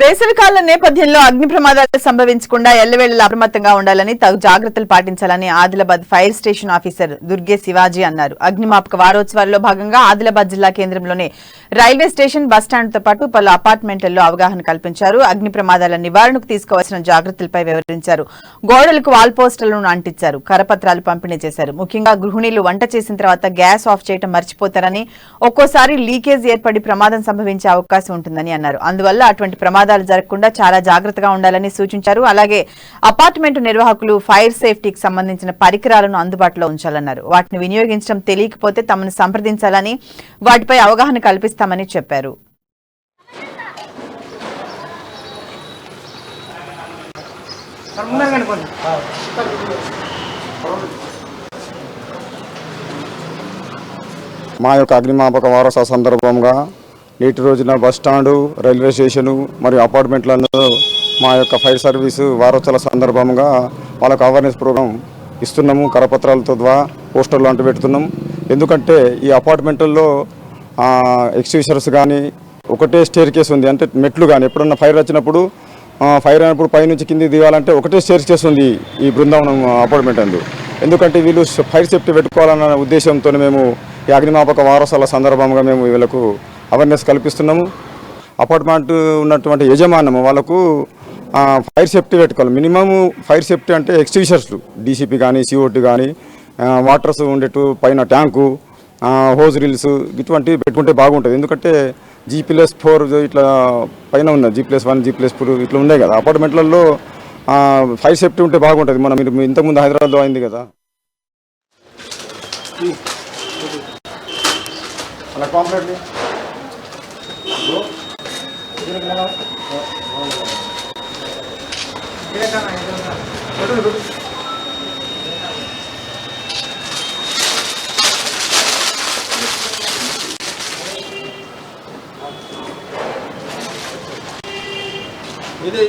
వేసవికాల నేపథ్యంలో అగ్ని ప్రమాదాలు సంభవించకుండా ఎల్లవేళలా అప్రమత్తంగా ఉండాలని తగు జాగ్రత్తలు పాటించాలని Adilabad fire station officer Durge Shivaji అన్నారు. అగ్నిమాపక వారోత్సవాల్లో భాగంగా ఆదిలాబాద్ జిల్లా కేంద్రంలోని రైల్వే స్టేషన్ బస్టాండ్తో పాటు పలు అపార్ట్మెంట్లలో అవగాహన కల్పించారు. అగ్ని ప్రమాదాల నివారణకు తీసుకోవాల్సిన జాగ్రత్తలపై వివరించారు. గోడలకు వాల్ పోస్టర్లను అంటించారు. కరపత్రాలు పంపిణీ చేశారు. ముఖ్యంగా గృహిణీలు వంట చేసిన తర్వాత గ్యాస్ ఆఫ్ చేయడం మర్చిపోతారని, ఒక్కోసారి లీకేజ్ ఏర్పడి ప్రమాదం సంభవించే అవకాశం ఉంటుందని అన్నారు. అందువల్ల అటువంటి ప్రమాదాలు జరగకుండా చాలా జాగ్రత్తగా ఉండాలని సూచించారు. అలాగే అపార్ట్మెంట్ నిర్వాహకులు ఫైర్ సేఫ్టీకి సంబంధించిన పరికరాలను అందుబాటులో ఉంచాలన్నారు. వాటిని వినియోగించడం తెలియకపోతే తమను సంప్రదించాలని, వాటిపై అవగాహన కల్పిస్తామని చెప్పారు. మా యొక్క అగ్నిమాపక వారోత్సవ సందర్భంగా నేటి రోజున బస్టాండు, రైల్వే స్టేషను మరియు అపార్ట్మెంట్లలో మా యొక్క ఫైర్ సర్వీసు వారోత్సవాల సందర్భంగా వాళ్ళకు అవేర్నెస్ ప్రోగ్రాం ఇస్తున్నాము. కరపత్రాలతో ద్వారా పోస్టర్లు అంటూ పెడుతున్నాం. ఎందుకంటే ఈ అపార్ట్మెంట్లలో ఎక్స్టింగ్విషర్స్ కానీ ఒకటే స్టేర్ కేస్ ఉంది, అంటే మెట్లు కానీ ఎప్పుడన్నా ఫైర్ వచ్చినప్పుడు ఫైర్ అయినప్పుడు పైనుంచి కిందికి దిగాలంటే ఒకటే స్టేర్ కేస్ ఉంది ఈ బృందావనం అపార్ట్మెంట్ అందు. ఎందుకంటే వీళ్ళు ఫైర్ సేఫ్టీ పెట్టుకోవాలన్న ఉద్దేశంతో మేము ఈ అగ్నిమాపక వారోత్సవాల సందర్భంగా మేము వీళ్ళకు అవేర్నెస్ కల్పిస్తున్నాము. అపార్ట్మెంట్ ఉన్నటువంటి యజమానము వాళ్ళకు ఫైర్ సేఫ్టీ పెట్టుకోవాలి. మినిమము ఫైర్ సేఫ్టీ అంటే ఎక్స్టింగ్విషర్స్లు డీసీపీ కానీ, CO2 కానీ, వాటర్స్ ఉండేటు పైన ట్యాంకు, హోజ్ రీల్స్ ఇటువంటివి పెట్టుకుంటే బాగుంటుంది. ఎందుకంటే G+4 ఇట్లా పైన ఉన్నది, G+1, G+4 ఇట్లా ఉన్నాయి కదా అపార్ట్మెంట్లలో. ఫైర్ సేఫ్టీ ఉంటే బాగుంటుంది. మీరు ఇంతకుముందు హైదరాబాద్లో అయింది కదా. అలా కాంప్లీట్లీ ఇది